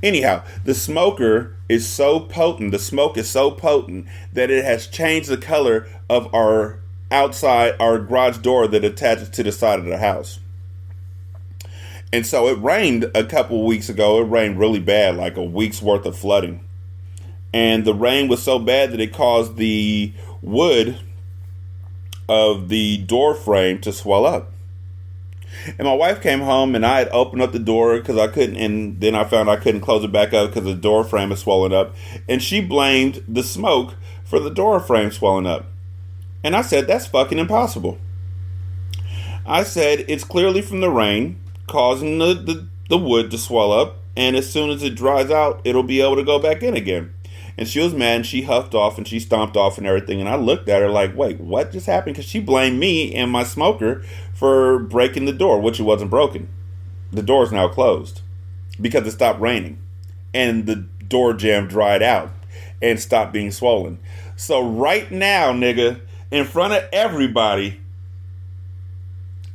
Anyhow, the smoker is so potent, the smoke is so potent that it has changed the color of our garage door that attaches to the side of the house. And so it rained a couple weeks ago. It rained really bad, like a week's worth of flooding. And the rain was so bad that it caused the wood of the door frame to swell up. And my wife came home, and I had opened up the door because I couldn't, and then I found I couldn't close it back up because the door frame is swollen up. And she blamed the smoke for the door frame swelling up. And I said, that's fucking impossible. I said, it's clearly from the rain causing the wood to swell up, and as soon as it dries out, it'll be able to go back in again. And she was mad, and she huffed off, and she stomped off and everything, and I looked at her like, wait, what just happened? Because she blamed me and my smoker for breaking the door, which it wasn't broken. The door's now closed because it stopped raining, and the door jamb dried out and stopped being swollen. So right now, nigga, in front of everybody,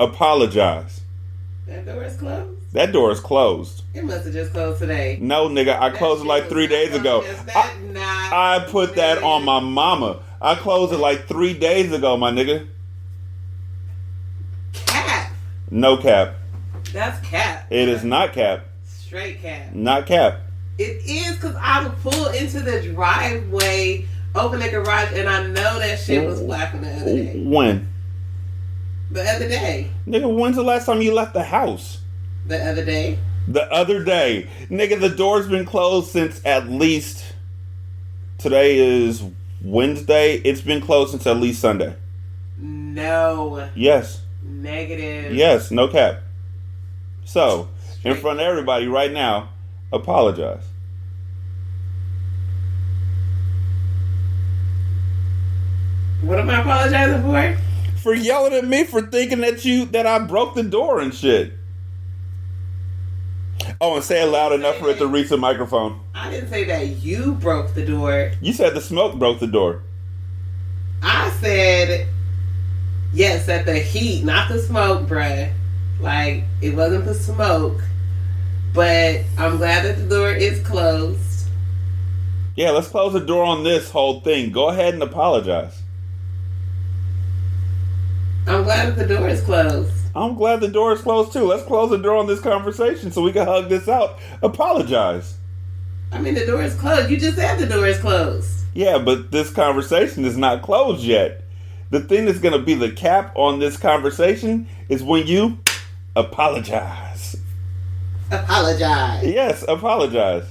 Apologize. That door is closed? That door is closed. It must have just closed today. No, nigga, I closed it like 3 days ago. I put that on my mama. I closed it like 3 days ago, my nigga. Cap. No cap. That's cap. It is not cap. Straight cap. Not cap. It is, because I would pull into the driveway, open the garage, and I know that shit was flapping the other day. When? The other day. Nigga, when's the last time you left the house? The other day. The other day. Nigga, the door's been closed since at least... Today is Wednesday. It's been closed since at least Sunday. No. Yes. Negative. Yes, no cap. So, in front of everybody right now, apologize. What am I apologizing for? For yelling at me for thinking that I broke the door and shit. Oh, and say it loud enough for it to reach the microphone. I didn't say that you broke the door. You said the smoke broke the door. I said, yes, that the heat, not the smoke, bruh. Like, it wasn't the smoke. But I'm glad that the door is closed. Yeah, let's close the door on this whole thing. Go ahead and apologize. I'm glad that the door is closed. I'm glad the door is closed too. Let's close the door on this conversation so we can hug this out. Apologize. I mean, the door is closed. You just said the door is closed. Yeah, but this conversation is not closed yet. The thing that's going to be the cap on this conversation is when you apologize. Apologize. Yes, apologize.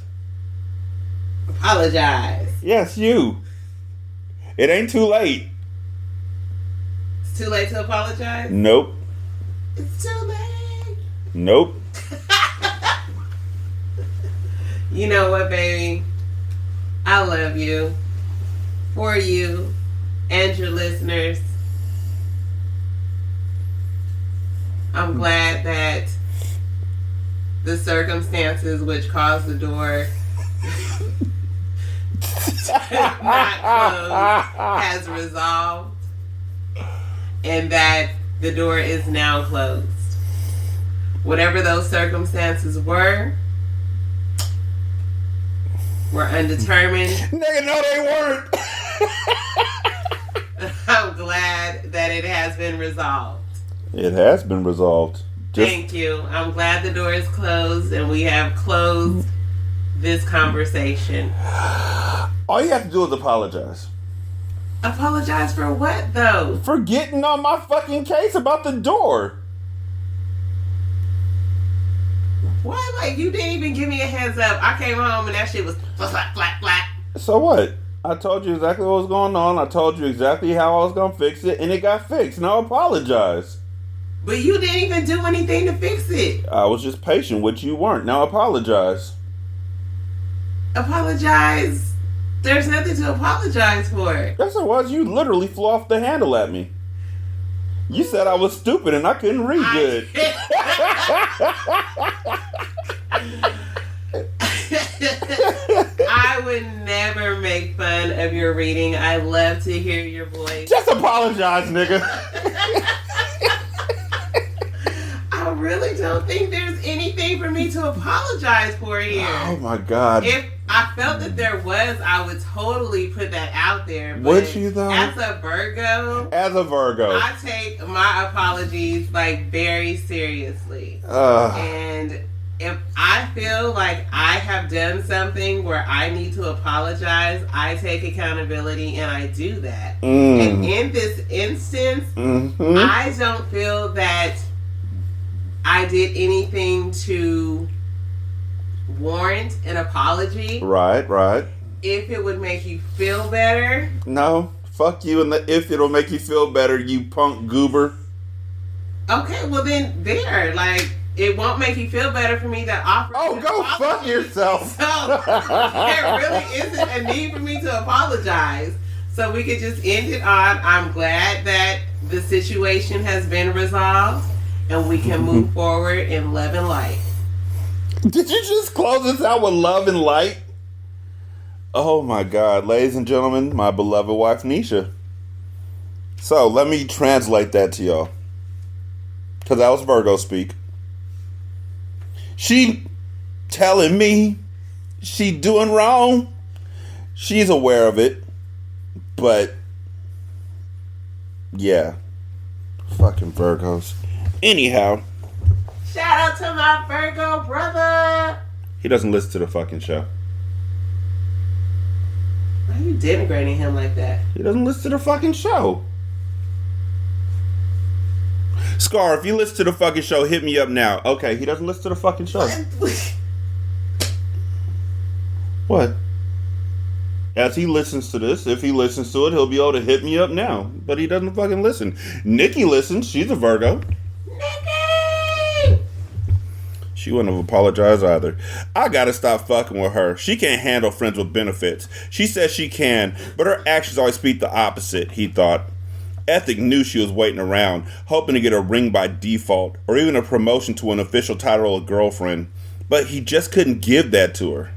Apologize. Yes, you. It ain't too late. It's too late to apologize? Nope. It's too late. Nope. You know what, baby? I love you. For you and your listeners. I'm glad that the circumstances which caused the door to not close has resolved, and that the door is now closed. Whatever those circumstances were undetermined. Nigga, no, they weren't. I'm glad that it has been resolved. It has been resolved. Thank you. I'm glad the door is closed and we have closed this conversation. All you have to do is apologize. Apologize for what, though? For getting on my fucking case about the door. Why? Like, you didn't even give me a heads up. I came home and that shit was flat, flat, flat. So what? I told you exactly what was going on. I told you exactly how I was going to fix it, and it got fixed. Now apologize. But you didn't even do anything to fix it. I was just patient, which you weren't. Now apologize. Apologize? There's nothing to apologize for. Yes, it was. You literally flew off the handle at me. You said I was stupid and I couldn't read good. I would never make fun of your reading. I love to hear your voice. Just apologize, nigga. I really don't think there's anything for me to apologize for here. Oh my God. If I felt that there was, I would totally put that out there. But would you though? As a Virgo, I take my apologies like very seriously. And if I feel like I have done something where I need to apologize, I take accountability and I do that. And in this instance, I don't feel that I did anything to warrant an apology. Right. If it would make you feel better. No, fuck you and the if it'll make you feel better, you punk goober. Okay, well then there, like, it won't make you feel better for me to offer. Oh, go fuck yourself. So there really isn't a need for me to apologize. So we could just end it on, I'm glad that the situation has been resolved and we can move forward in love and light. Did you just close this out with love and light? Oh my God, ladies and gentlemen, my beloved wife Nisha. So let me translate that to y'all. because that was Virgo speak. She telling me she doing wrong. She's aware of it. But, yeah. Fucking Virgos. Anyhow. Shout out to my Virgo brother. He doesn't listen to the fucking show. Why are you denigrating him like that? He doesn't listen to the fucking show. Scar, if you listen to the fucking show, hit me up now. Okay, he doesn't listen to the fucking show. What? As he listens to this, if he listens to it, he'll be able to hit me up now. But he doesn't fucking listen. Nikki listens. She's a Virgo. Nikki! She wouldn't have apologized either. I gotta stop fucking with her. She can't handle friends with benefits. She says she can, but her actions always speak the opposite, he thought. Ethic knew she was waiting around, hoping to get a ring by default, or even a promotion to an official title of girlfriend. But he just couldn't give that to her.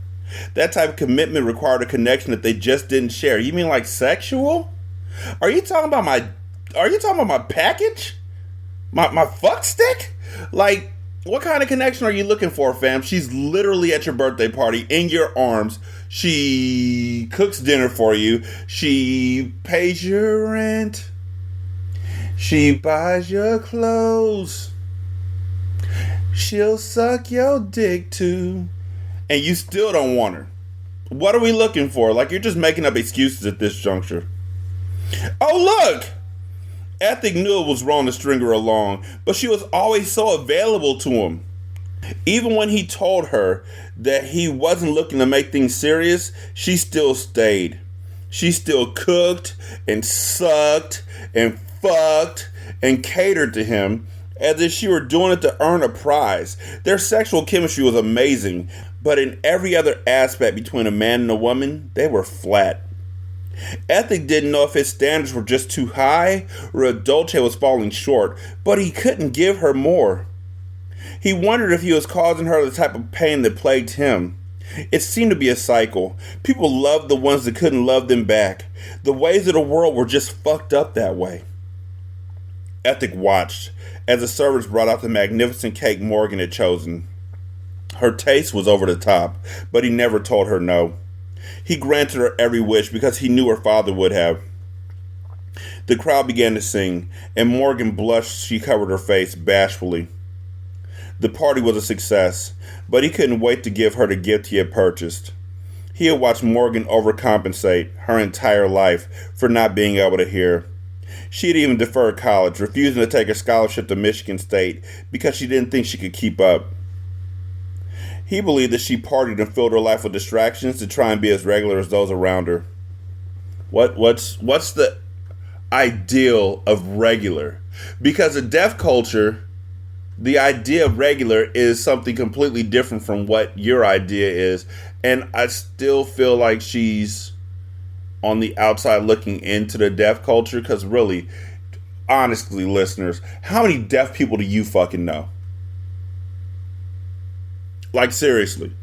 That type of commitment required a connection that they just didn't share. You mean like sexual? Are you talking about my package? My fuck stick? Like, what kind of connection are you looking for, fam? She's literally at your birthday party in your arms. She cooks dinner for you. She pays your rent. She buys your clothes. She'll suck your dick too. And you still don't want her. What are we looking for? Like, you're just making up excuses at this juncture. Oh, look! Ethic knew it was wrong to string her along, but she was always so available to him. Even when he told her that he wasn't looking to make things serious, she still stayed. She still cooked and sucked and fucked and catered to him as if she were doing it to earn a prize. Their sexual chemistry was amazing, but in every other aspect between a man and a woman, they were flat. Ethic didn't know if his standards were just too high or if Dolce was falling short, but he couldn't give her more. He wondered if he was causing her the type of pain that plagued him. It seemed to be a cycle. People loved the ones that couldn't love them back. The ways of the world were just fucked up that way. Ethic watched as the servants brought out the magnificent cake Morgan had chosen. Her taste was over the top, but he never told her no. He granted her every wish because he knew her father would have. The crowd began to sing, and Morgan blushed. She covered her face bashfully. The party was a success, but he couldn't wait to give her the gift he had purchased. He had watched Morgan overcompensate her entire life for not being able to hear. She had even deferred college, refusing to take a scholarship to Michigan State because she didn't think she could keep up. He believed that she partied and filled her life with distractions to try and be as regular as those around her. What's the ideal of regular? Because in deaf culture, the idea of regular is something completely different from what your idea is. And I still feel like she's on the outside looking into the deaf culture. Because really, honestly, listeners, how many deaf people do you fucking know? Like, seriously.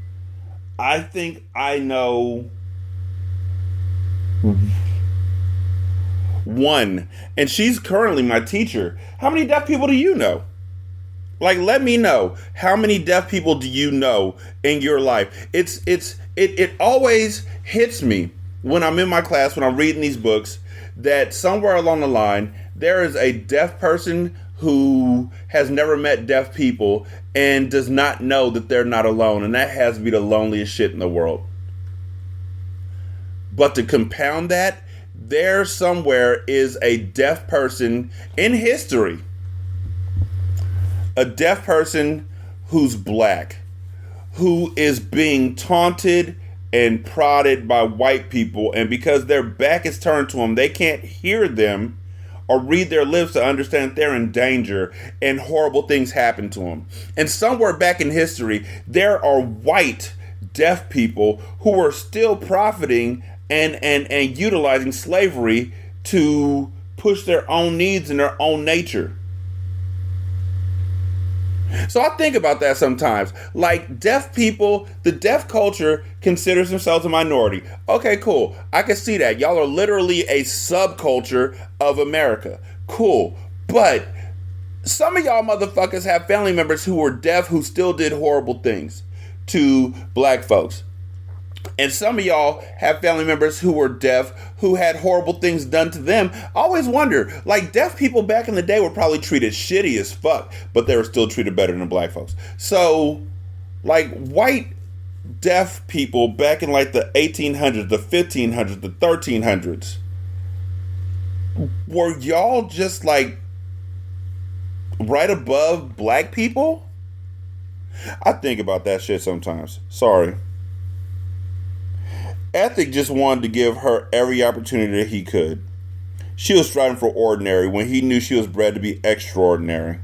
I think I know one. And she's currently my teacher. How many deaf people do you know? Like, let me know. How many deaf people do you know in your life? It always hits me when I'm in my class, when I'm reading these books, that somewhere along the line, there is a deaf person who has never met deaf people and does not know that they're not alone. And that has to be the loneliest shit in the world. But to compound that, there somewhere is a deaf person in history. A deaf person who's black, who is being taunted and prodded by white people, and because their back is turned to them, they can't hear them or read their lips to understand that they're in danger and horrible things happen to them. And somewhere back in history, there are white deaf people who are still profiting and utilizing slavery to push their own needs and their own nature. So I think about that sometimes. Like, deaf people, the deaf culture considers themselves a minority. Okay, cool. I can see that. Y'all are literally a subculture of America. Cool. But Some of y'all motherfuckers have family members who were deaf who still did horrible things to black folks. And some of y'all have family members who were deaf who had horrible things done to them. I always wonder, like, deaf people back in the day were probably treated shitty as fuck, but they were still treated better than black folks. So, like, white deaf people back in like the 1800s, the 1500s, the 1300s, were y'all just like right above black people? I think about that shit sometimes. Sorry. Ethic just wanted to give her every opportunity that he could. She was striving for ordinary when he knew she was bred to be extraordinary.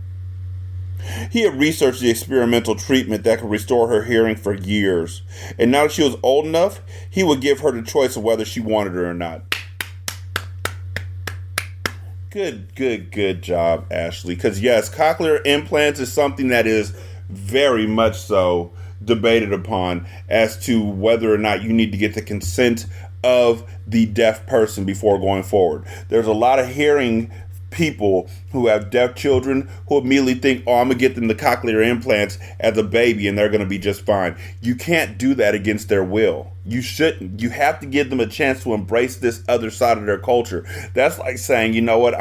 He had researched the experimental treatment that could restore her hearing for years, and now that she was old enough, he would give her the choice of whether she wanted it or not. Good job, Ashley. Because yes, cochlear implants is something that is very much so debated upon as to whether or not you need to get the consent of the deaf person before going forward. There's a lot of hearing people who have deaf children who immediately think, oh, I'm going to get them the cochlear implants as a baby and they're going to be just fine. You can't do that against their will. You shouldn't. You have to give them a chance to embrace this other side of their culture. That's like saying, you know what,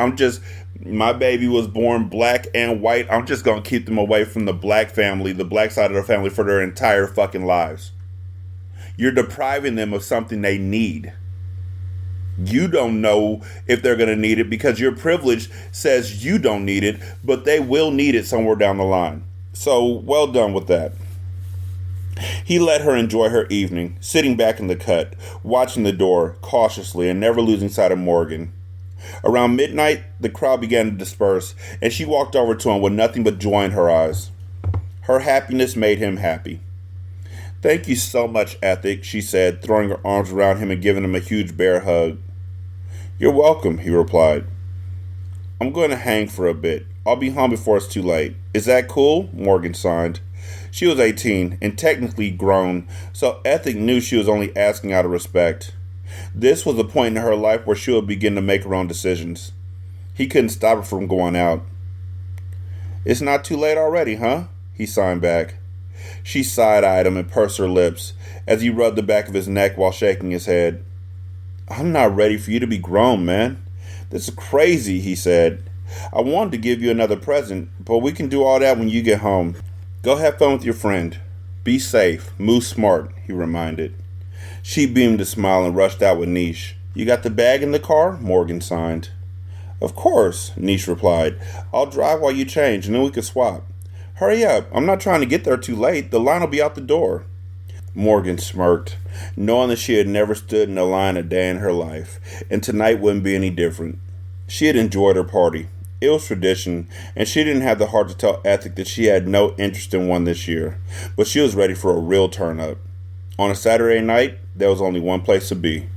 my baby was born black and white. I'm just going to keep them away from the black family, the black side of the family for their entire fucking lives. You're depriving them of something they need. You don't know if they're going to need it because your privilege says you don't need it, but they will need it somewhere down the line. So, well done with that. He let her enjoy her evening, sitting back in the cut, watching the door cautiously and never losing sight of Morgan. Around midnight, the crowd began to disperse, and she walked over to him with nothing but joy in her eyes. Her happiness made him happy. Thank you so much, Ethic, she said, throwing her arms around him and giving him a huge bear hug. You're welcome, he replied. I'm going to hang for a bit. I'll be home before it's too late. Is that cool? Morgan signed. She was 18 and technically grown, so Ethic knew she was only asking out of respect. This was a point in her life where she would begin to make her own decisions. He couldn't stop her from going out. It's not too late already, huh? He signed back. She side-eyed him and pursed her lips as he rubbed the back of his neck while shaking his head. I'm not ready for you to be grown, man. This is crazy, he said. I wanted to give you another present, but we can do all that when you get home. Go have fun with your friend. Be safe. Move smart, he reminded. She beamed a smile and rushed out with Niche. You got the bag in the car? Morgan signed. Of course, Niche replied. I'll drive while you change, and then we can swap. Hurry up. I'm not trying to get there too late. The line will be out the door. Morgan smirked, knowing that she had never stood in a line a day in her life, and tonight wouldn't be any different. She had enjoyed her party. It was tradition, and she didn't have the heart to tell Ethic that she had no interest in one this year, but she was ready for a real turn-up. On a Saturday night, there was only one place to be.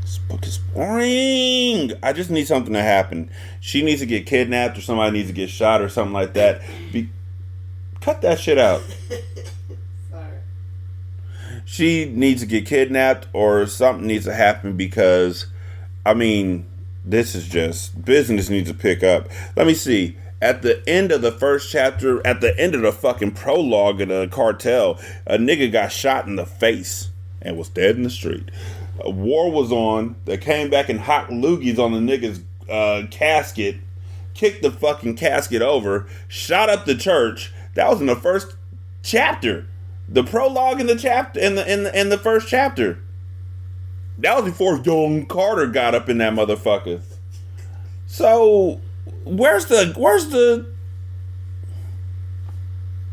This book is boring. I just need something to happen. She needs to get kidnapped or somebody needs to get shot or something like that. Cut that shit out. Sorry. She needs to get kidnapped or something needs to happen because, this is just, business needs to pick up. Let me see. At the end of the first chapter, at the end of the fucking prologue of the cartel, a nigga got shot in the face and was dead in the street. A war was on. They came back and hot loogies on the nigga's casket, kicked the fucking casket over, shot up the church. That was in the first chapter. The prologue in the chapter in the first chapter. That was before young Carter got up in that motherfucker. So where's the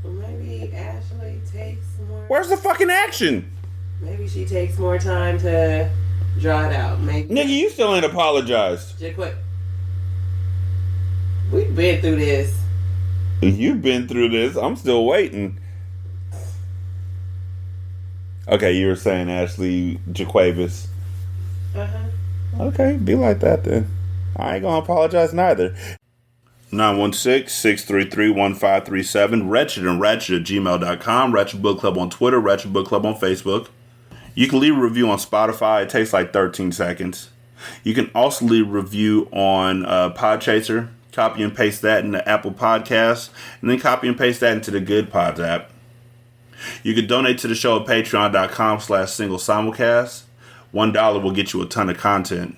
maybe Ashley takes more. Where's the fucking action? Maybe she takes more time to draw it out. Maybe. Nigga, you still ain't apologized. Just quick. We've been through this. You've been through this. I'm still waiting. Okay, you were saying Ashley Jaquavis. Okay, be like that then. I ain't gonna apologize neither. 916-633-1537. Ratchet and Ratchet at gmail.com. Ratchet Book Club on Twitter. Ratchet Book Club on Facebook. You can leave a review on Spotify. It takes like 13 seconds. You can also leave a review on Podchaser. copy and paste that in the Apple Podcasts, and then copy and paste that into the Good Pods app. You can donate to the show at patreon.com/singlesimulcast. $1 will get you a ton of content.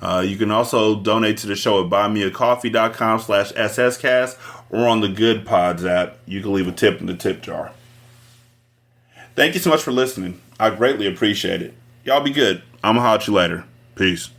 You can also donate to the show at buymeacoffee.com/sscast or on the Good Pods app. You can leave a tip in the tip jar. Thank you so much for listening. I greatly appreciate it. Y'all be good. I'm going to holler at you later. Peace.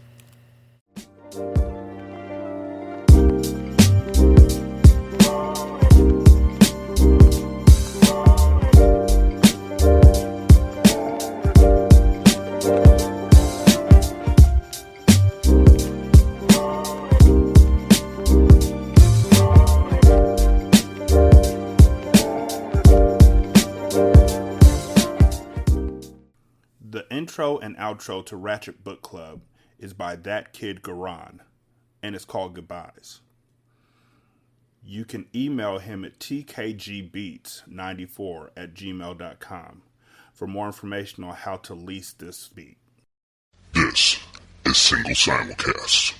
The intro and outro to Ratchet Book Club is by That Kid Garan, and it's called Goodbyes. You can email him at tkgbeats94@gmail.com for more information on how to lease this beat. This is Single Simulcast.